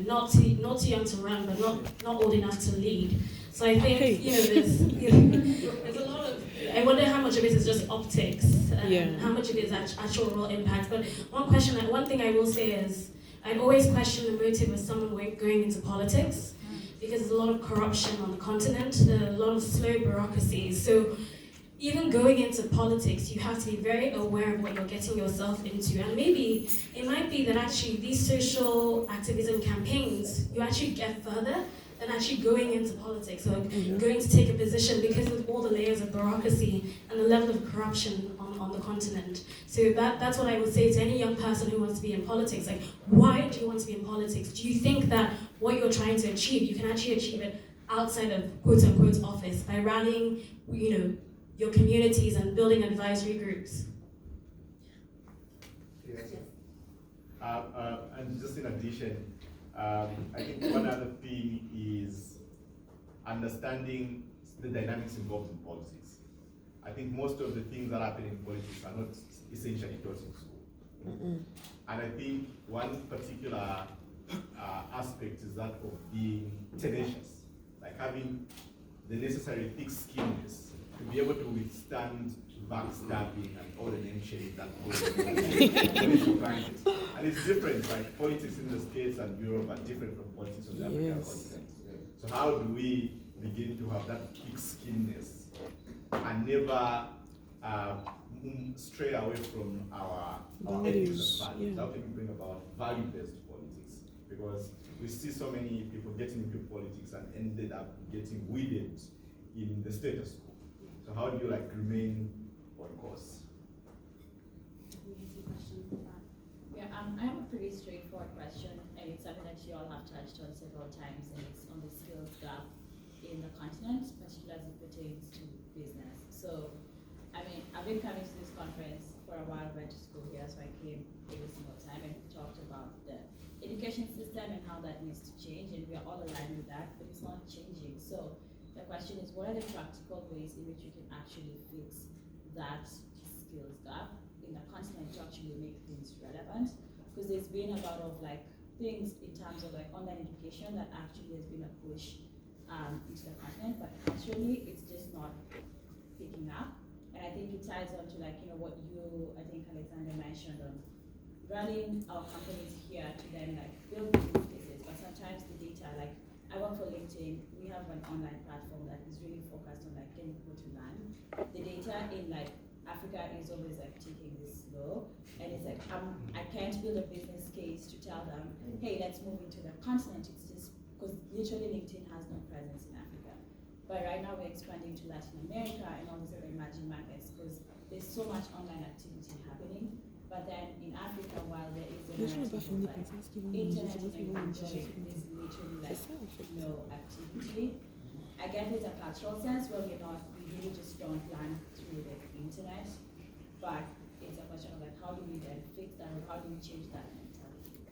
not too young to run, but not old enough to lead. So I think there's there's a lot of. I wonder how much of it is just optics and how much of it is actual real impact. But one thing I will say is I always question the motive of someone going into politics, because there's a lot of corruption on the continent, there are a lot of slow bureaucracies. So even going into politics, you have to be very aware of what you're getting yourself into. And maybe it might be that actually these social activism campaigns, you actually get further than actually going into politics or going to take a position, because of all the layers of bureaucracy and the level of corruption on the continent. So that's what I would say to any young person who wants to be in politics. Like, why do you want to be in politics? Do you think that what you're trying to achieve, you can actually achieve it outside of quote-unquote office by rallying, your communities and building advisory groups? And just in addition, I think one other thing is understanding the dynamics involved in politics. I think most of the things that happen in politics are not essentially taught in school. And I think one particular aspect is that of being tenacious, like having the necessary thick skinness to be able to withstand backstabbing and all the name shade that goes on. And it's different, like politics in the States and Europe are different from politics on the African continent. So how do we begin to have that thick skinness and never stray away from our ethics and values? How can we bring about value-based politics? Because we see so many people getting into politics and ended up getting weeded in the status quo. So how do you remain on course? Yeah, I have a pretty straightforward question, and it's something that you all have touched on several times, and it's on the skills gap in the continent, particularly as it pertains to business. So, I mean, I've been coming to this conference for a while, went to school here, so I came every single time, and we talked about the education system and how that needs to change, and we are all aligned with that, but it's not changing. So the question is, what are the practical ways in which you can actually fix that skills gap in the continent to actually make things relevant? Because there's been a lot of things in terms of online education that actually has been a push into the continent, but culturally it's just not picking up. And I think it ties on to what you, I think Alexander mentioned on running our companies here to then build business cases, but sometimes the data, I work for LinkedIn, we have an online platform that is really focused on getting people to learn. The data in Africa is always taking this slow, and it's I can't build a business case to tell them, hey, let's move into the continent. It's just because literally LinkedIn has no presence in Africa. But right now we're expanding to Latin America and all these other emerging markets because there's so much online activity happening. But then in Africa, while there is a internet and there's literally no activity. I get there's a cultural sense where we really just don't learn through the internet, but it's a question of how do we then fix that, or how do we change that mentality?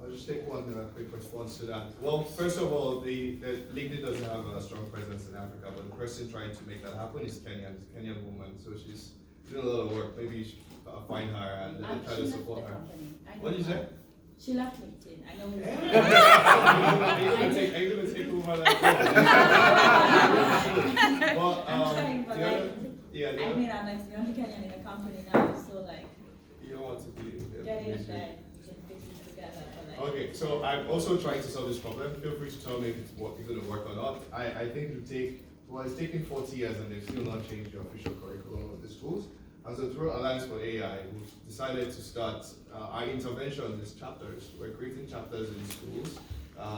I'll just take one quick response to that. Well, first of all, the LinkedIn doesn't have a strong presence in Africa, but the person trying to make that happen is Kenyan. It's a Kenyan woman, so she's doing a lot of work. Maybe you should find her and try to support her. What did you say? She left LinkedIn. I know. Are you going to take over that? Well, I'm trying, but yeah, I mean, I'm the only Kenyan in the company now, so you don't want to be get in there. Okay, so I'm also trying to solve this problem. Feel free to tell me if it's going to work or not. I think it's taken 40 years and they've still not changed the official curriculum of the schools. And so through Alliance for AI, we've decided to start our intervention is chapters. We're creating chapters in schools,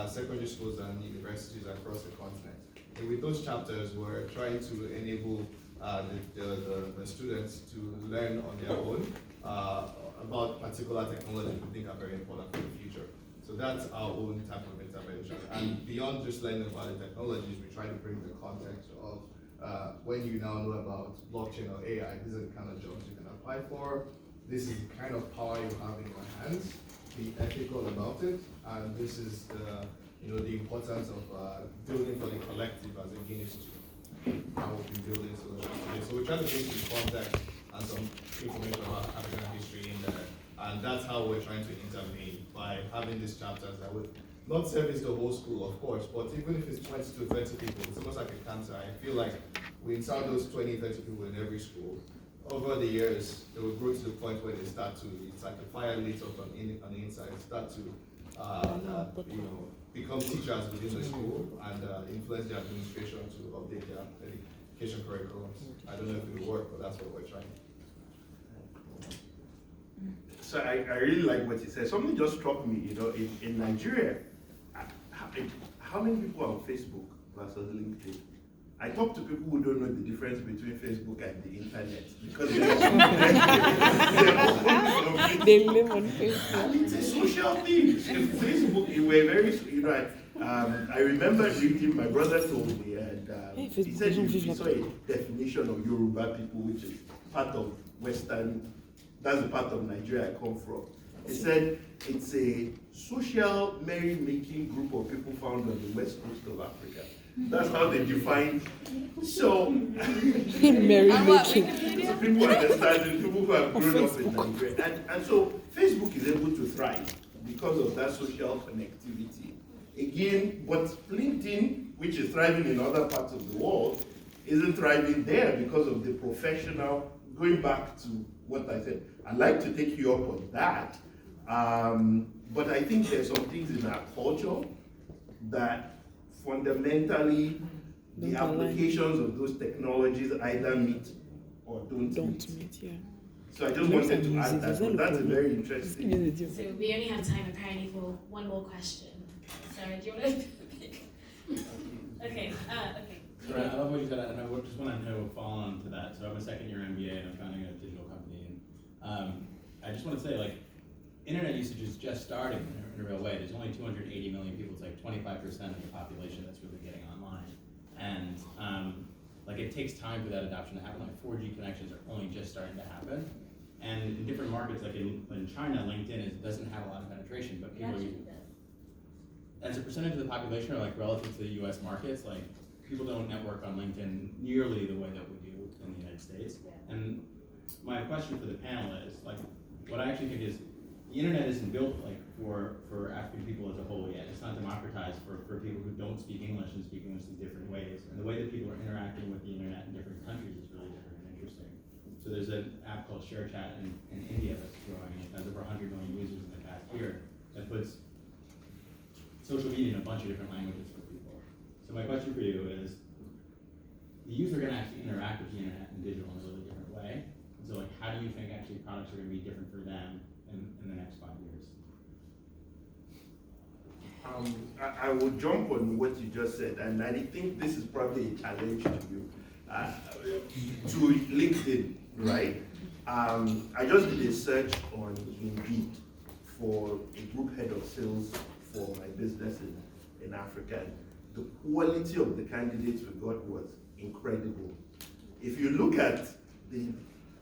secondary schools and universities across the continent. And with those chapters, we're trying to enable the students to learn on their own about particular technologies we think are very important for the future. So that's our own type of intervention. And beyond just learning about the technologies, we try to bring the context of when you now know about blockchain or AI, these are the kind of jobs you can apply for. This is the kind of power you have in your hands. Be ethical about it, and this is the importance of building for the collective as a Guinness to how we've been building solutions today. So we're trying to bring some context and some information about African history in there, and that's how we're trying to intervene by having these chapters that would not service the whole school, of course, but even if it's 20 to 30 people, it's almost like a cancer. I feel like we insert those 20, 30 people in every school. Over the years, they will grow to the point where they start to, it's like the fire lit up on the inside, start to become teachers within the school and influence the administration to update their education curriculums. I don't know if it will work, but that's what we're trying. So I really like what you said. Something just struck me, in Nigeria, how many people are on Facebook versus LinkedIn? I talk to people who don't know the difference between Facebook and the internet because they live on Facebook. And it's a social thing. Facebook, we're very, I remember reading, my brother told me, and he said he saw a definition of Yoruba people, which is part of Western, that's the part of Nigeria I come from. He said it's a social merry-making group of people found on the west coast of Africa. That's how they define. So, merry-making. So people understand it, people who have grown up in Nigeria. And so Facebook is able to thrive because of that social connectivity. Again, but LinkedIn, which is thriving in other parts of the world, isn't thriving there because of the professional, going back to what I said. I'd like to take you up on that. But I think there's some things in our culture that fundamentally the applications of those technologies either meet or don't meet. Yeah. So I just wanted to add that, but that's very interesting. So we only have time apparently for one more question. Sarah, do you want to pick? Okay, okay. Right, I love what you said, and I just want to follow on to that. So I'm a second-year MBA, and I'm founding a digital company. And I just want to say, internet usage is just starting in a real way. There's only 280 million people. It's like 25% of the population that's really getting online. And it takes time for that adoption to happen. 4G connections are only just starting to happen. And in different markets, like in China, LinkedIn doesn't have a lot of penetration, but people use it. As a percentage of the population, or relative to the US markets, people don't network on LinkedIn nearly the way that we do in the United States. Yeah. And my question for the panel is, what I actually think is, the internet isn't built for African people as a whole yet. It's not democratized for people who don't speak English and speak English in different ways. And the way that people are interacting with the internet in different countries is really different and interesting. So there's an app called ShareChat in India that's growing. It has over 100 million users in the past year that puts social media in a bunch of different languages for people. So my question for you is, the user are going to actually interact with the internet and digital in a really different way. So how do you think actually products are going to be different for them in the next 5 years? I will jump on what you just said, and I think this is probably a challenge to you, to LinkedIn, right? I just did a search on Indeed for a group head of sales for my business in Africa. The quality of the candidates we got was incredible. If you look at the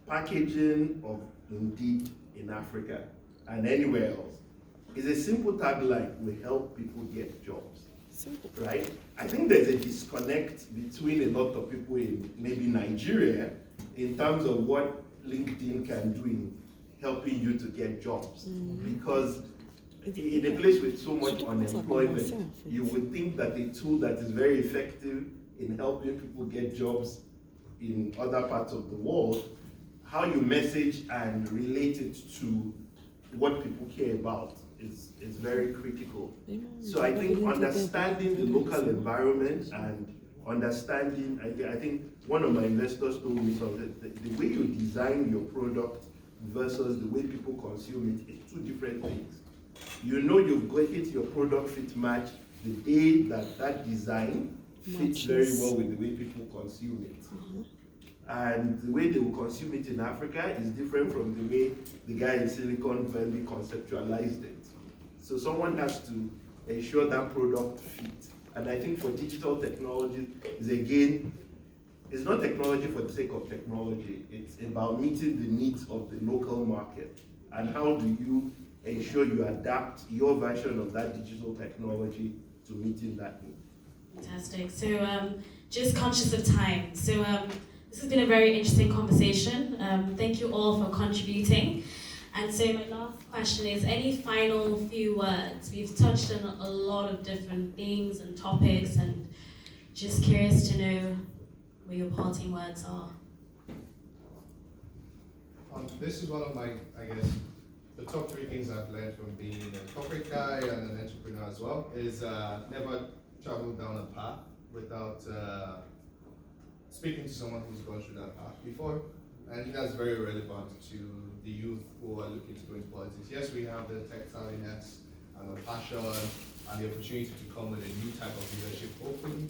packaging of Indeed in Africa and anywhere else, it's a simple tagline: we help people get jobs. Simple. Right? I think there's a disconnect between a lot of people in maybe Nigeria in terms of what LinkedIn can do in helping you to get jobs. Because in a place with so much unemployment, you would think that a tool that is very effective in helping people get jobs in other parts of the world, how you message and relate it to what people care about is very critical. So I think understanding the local environment and understanding, I think one of my investors told me something, the way you design your product versus the way people consume it is two different things. You've got your product fit match the day that design fits very well with the way people consume it. And the way they will consume it in Africa is different from the way the guy in Silicon Valley conceptualized it. So someone has to ensure that product fits. And I think for digital technology, is again, it's not technology for the sake of technology. It's about meeting the needs of the local market. And how do you ensure you adapt your version of that digital technology to meeting that need? Fantastic. So just conscious of time. So this has been a very interesting conversation. Thank you all for contributing. And so my last question is, any final few words? We've touched on a lot of different things and topics, and just curious to know what your parting words are. This is one of my, I guess, the top 3 things I've learned from being a corporate guy and an entrepreneur as well is never travel down a path without speaking to someone who's gone through that path before. And I think that's very relevant to the youth who are looking to go into politics. Yes, we have the tech savviness and the passion and the opportunity to come with a new type of leadership, hopefully,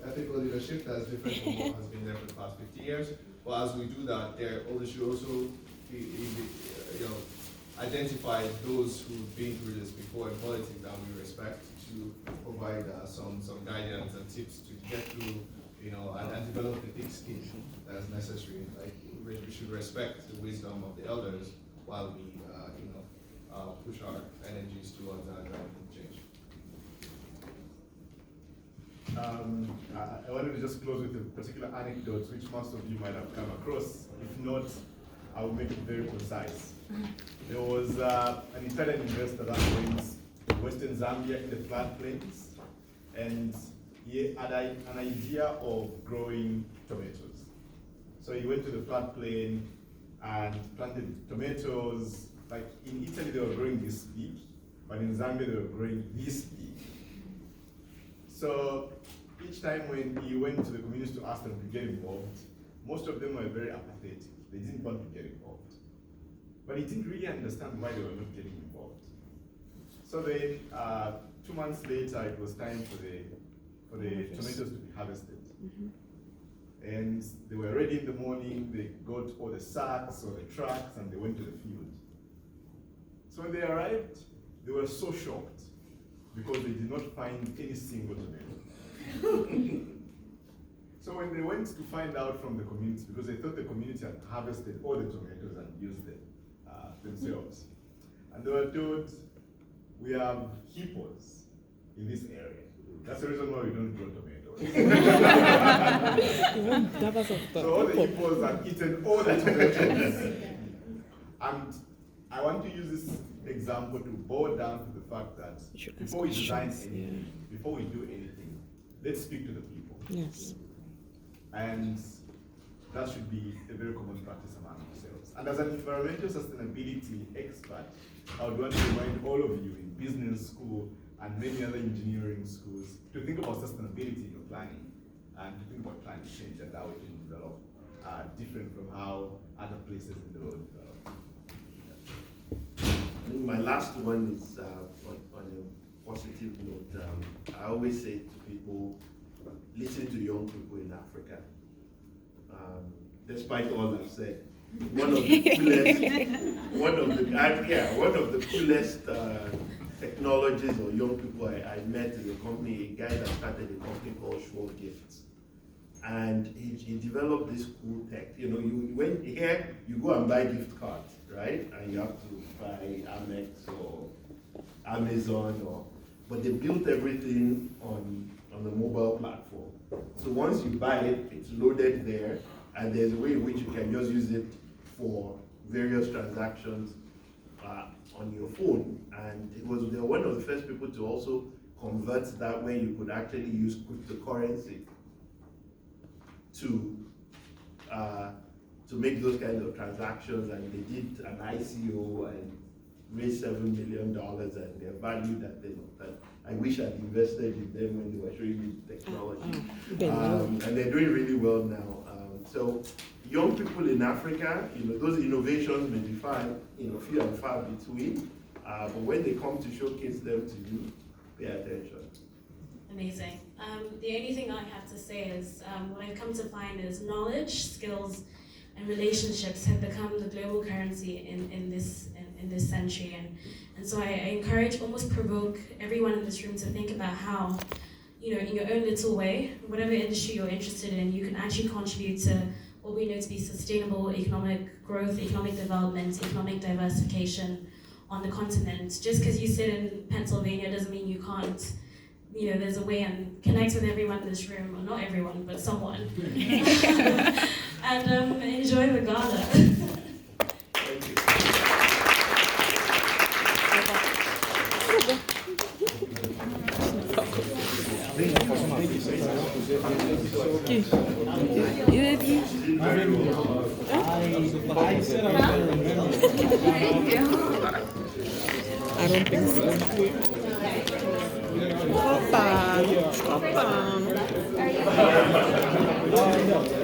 ethical leadership that's different from what has been there for the past 50 years. But as we do that, there should also be, identify those who've been through this before in politics that we respect, to provide some guidance and tips to get through, and develop the thick skin that's necessary. Like, we should respect the wisdom of the elders while we, push our energies towards that change. I wanted to just close with a particular anecdote which most of you might have come across. If not, I will make it very concise. There was an Italian investor that went to Western Zambia in the floodplains, and he had an idea of growing tomatoes. So he went to the floodplain and planted tomatoes. Like in Italy, they were growing this big, but in Zambia, they were growing this big. So each time when he went to the community to ask them to get involved, most of them were very apathetic. They didn't want to get involved. But he didn't really understand why they were not getting involved. So then, 2 months later, it was time for the tomatoes to be harvested. And they were ready in the morning, they got all the sacks or the trucks, and they went to the field. So when they arrived, they were so shocked because they did not find any single tomato. So when they went to find out from the community, because they thought the community had harvested all the tomatoes and used them themselves, and they were told, we have hippos in this area. That's the reason why we don't grow tomatoes. So all the hippos have eaten all the tomatoes. And I want to use this example to boil down to the fact that before we design anything, before we do anything, let's speak to the people. Yes. And that should be a very common practice among ourselves. And as an environmental sustainability expert, I would want to remind all of you in business school and many other engineering schools to think about sustainability in your planning and to think about climate change and how it can develop different from how other places in the world develop. I think my last one is on a positive note. I always say to people, listen to young people in Africa. Despite all I've said, one of the coolest technologies or young people I met in the company, a guy that started a company called Schwab Gifts. And he developed this cool tech. When here, you go and buy gift cards, right? And you have to buy Amex or Amazon, but they built everything on the mobile platform. So once you buy it, it's loaded there, and there's a way in which you can just use it for various transactions on your phone. And they were one of the first people to also convert that where you could actually use cryptocurrency to make those kinds of transactions. And they did an ICO and raised $7 million, and they're valued at them. I wish I'd invested in them when they were showing me the technology. And they're doing really well now. So young people in Africa, those innovations may be few and far between, but when they come to showcase them to you, pay attention. Amazing. The only thing I have to say is what I've come to find is knowledge, skills, and relationships have become the global currency in this century, and And so I encourage, almost provoke everyone in this room to think about how, you know, in your own little way, whatever industry you're interested in, you can actually contribute to what we know to be sustainable economic growth, economic development, economic diversification on the continent. Just because you sit in Pennsylvania doesn't mean you can't, you know, there's a way and connect with everyone in this room, or not everyone, but someone. And enjoy the gala. I said I was going to remember. I don't think so. Opa! Opa!